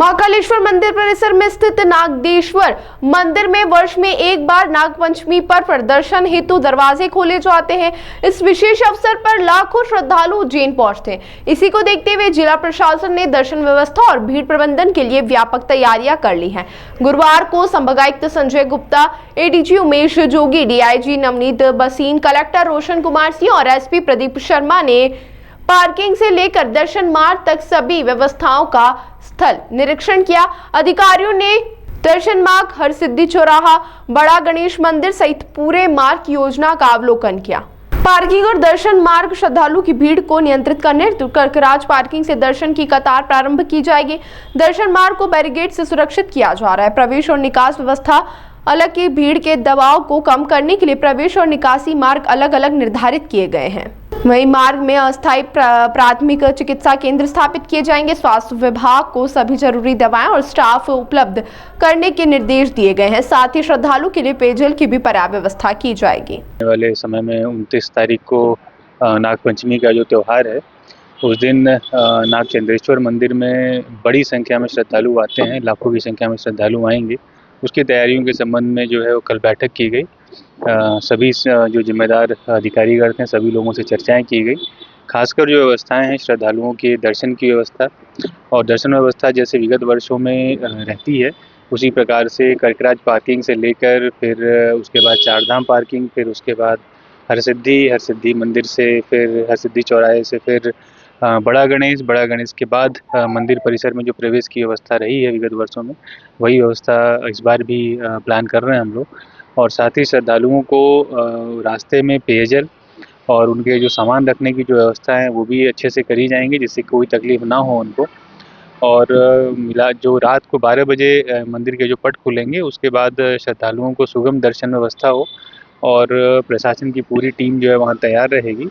महाकालेश्वर मंदिर परिसर में स्थित नागदेश्वर मंदिर में वर्ष में एक बार नागपंचमी पर प्रदर्शन हेतु दरवाजे खोले जाते हैं। इस विशेष अवसर पर लाखों श्रद्धालु उज्जैन पहुंचते हैं। इसी को देखते हुए जिला प्रशासन ने दर्शन व्यवस्था और भीड़ प्रबंधन के लिए व्यापक तैयारियां कर ली हैं। गुरुवार को संभागायुक्त संजय गुप्ता, एडीजी उमेश जोगी, डीआईजी नवनीत बसीन, कलेक्टर रोशन कुमार सिंह और एसपी प्रदीप शर्मा ने पार्किंग से लेकर दर्शन मार्ग तक सभी व्यवस्थाओं का स्थल निरीक्षण किया। अधिकारियों ने दर्शन मार्ग, हरसिद्धि चौराहा, बड़ा गणेश मंदिर सहित पूरे मार्ग की योजना का अवलोकन किया। पार्किंग और दर्शन मार्ग श्रद्धालुओं की भीड़ को नियंत्रित करने हेतु करकराज पार्किंग से दर्शन की कतार प्रारंभ की जाएगी। दर्शन मार्ग को बैरिकेड से सुरक्षित किया जा रहा है। प्रवेश और निकास व्यवस्था अलग की भीड़ के दबाव को कम करने के लिए प्रवेश और निकासी मार्ग अलग अलग निर्धारित किए गए हैं। वहीं मार्ग में अस्थायी प्राथमिक चिकित्सा केंद्र स्थापित किए जाएंगे। स्वास्थ्य विभाग को सभी जरूरी दवाएं और स्टाफ उपलब्ध करने के निर्देश दिए गए हैं। साथ ही श्रद्धालुओं के लिए पेयजल की भी पर्याप्त व्यवस्था की जाएगी। आने वाले समय में 29 तारीख को नागपंचमी का जो त्यौहार है, उस दिन नागचंद्रेश्वर मंदिर में बड़ी संख्या में श्रद्धालु आते हैं। लाखों की संख्या में श्रद्धालु आएंगे। उसकी तैयारियों के संबंध में जो है वो कल बैठक की गई। सभी जो जिम्मेदार अधिकारीगण थे, सभी लोगों से चर्चाएं की गई। खासकर जो व्यवस्थाएं हैं श्रद्धालुओं के दर्शन की व्यवस्था और दर्शन व्यवस्था जैसे विगत वर्षों में रहती है, उसी प्रकार से करकराज पार्किंग से लेकर फिर उसके बाद चारधाम पार्किंग, फिर उसके बाद हरसिद्धि मंदिर से, फिर हरसिद्धि चौराहे से, फिर बड़ा गणेश के बाद मंदिर परिसर में जो प्रवेश की व्यवस्था रही है विगत वर्षों में, वही व्यवस्था इस बार भी प्लान कर रहे हैं हम लोग। और साथ ही श्रद्धालुओं को रास्ते में पेयजल और उनके जो सामान रखने की जो व्यवस्था है वो भी अच्छे से करी जाएंगी, जिससे कोई तकलीफ ना हो उनको। और मिला जो रात को 12 बजे मंदिर के जो पट खुलेंगे, उसके बाद श्रद्धालुओं को सुगम दर्शन व्यवस्था हो और प्रशासन की पूरी टीम जो है वहाँ तैयार रहेगी।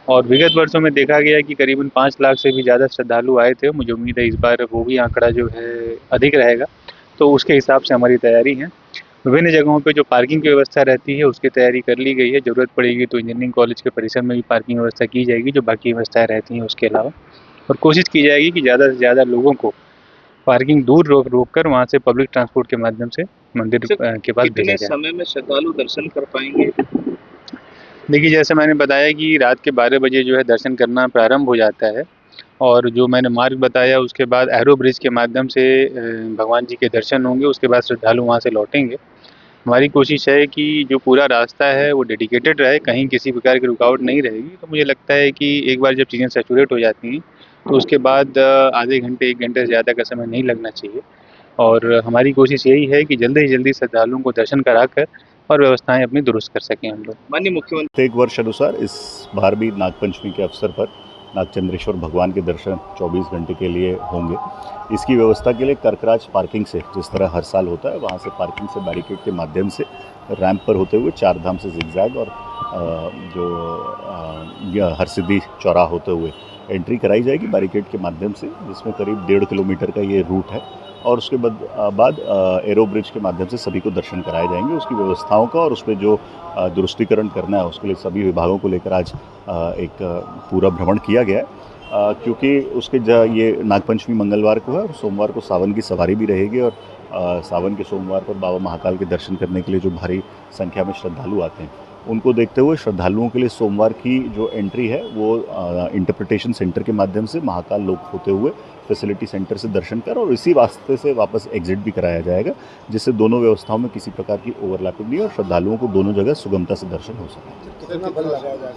और विगत वर्षों में देखा गया कि करीबन 5 लाख से भी ज़्यादा श्रद्धालु आए थे। मुझे उम्मीद है इस बार वो भी आंकड़ा जो है अधिक रहेगा, तो उसके हिसाब से हमारी तैयारी है। विभिन्न जगहों पे जो पार्किंग की व्यवस्था रहती है उसकी तैयारी कर ली गई है। ज़रूरत पड़ेगी तो इंजीनियरिंग कॉलेज के परिसर में भी पार्किंग व्यवस्था की जाएगी, जो बाकी व्यवस्थाएं रहती हैं उसके अलावा। और कोशिश की जाएगी कि ज़्यादा से ज़्यादा लोगों को पार्किंग दूर रोक कर वहाँ से पब्लिक ट्रांसपोर्ट के माध्यम से मंदिर के पास भेजा जाए। समय में श्रद्धालु दर्शन कर पाएंगे? देखिए, जैसे मैंने बताया कि रात के 12 बजे जो है दर्शन करना प्रारंभ हो जाता है, और जो मैंने मार्ग बताया उसके बाद एरो ब्रिज के माध्यम से भगवान जी के दर्शन होंगे। उसके बाद श्रद्धालु वहाँ से लौटेंगे। हमारी कोशिश है कि जो पूरा रास्ता है वो डेडिकेटेड रहे, कहीं किसी प्रकार की रुकावट नहीं रहेगी। तो मुझे लगता है कि एक बार जब चीज़ें सैचुरेट हो जाती हैं तो उसके बाद आधे घंटे 1 घंटे से ज़्यादा का समय नहीं लगना चाहिए। और हमारी कोशिश यही है कि जल्दी से जल्दी श्रद्धालुओं को दर्शन कराकर और व्यवस्थाएं अपनी दुरुस्त कर सकें हम लोग। माननीय मुख्यमंत्री, एक वर्ष अनुसार इस बार भी नागपंचमी के अवसर पर नागचंद्रेश्वर भगवान के दर्शन 24 घंटे के लिए होंगे। इसकी व्यवस्था के लिए करकराज पार्किंग से, जिस तरह हर साल होता है, वहाँ से पार्किंग से बैरिकेड के माध्यम से रैंप पर होते हुए चारधाम से जिगजैग और हरसिद्धि चौराहा होते हुए एंट्री कराई जाएगी बैरिकेड के माध्यम से, जिसमें करीब 1.5 किलोमीटर का ये रूट है। और उसके बाद एरो ब्रिज के माध्यम से सभी को दर्शन कराए जाएंगे। उसकी व्यवस्थाओं का और उसमें जो दुरुस्तीकरण करना है उसके लिए सभी विभागों को लेकर आज एक पूरा भ्रमण किया गया है, क्योंकि उसके ये नागपंचमी मंगलवार को है और सोमवार को सावन की सवारी भी रहेगी। और सावन के सोमवार पर बाबा महाकाल के दर्शन करने के लिए जो भारी संख्या में श्रद्धालु आते हैं, उनको देखते हुए श्रद्धालुओं के लिए सोमवार की जो एंट्री है वो इंटरप्रिटेशन सेंटर के माध्यम से महाकाल लोक होते हुए फैसिलिटी सेंटर से दर्शन कर और इसी वास्ते से वापस एग्जिट भी कराया जाएगा, जिससे दोनों व्यवस्थाओं में किसी प्रकार की ओवरलैपिंग नहीं और श्रद्धालुओं को दोनों जगह सुगमता से दर्शन हो सके।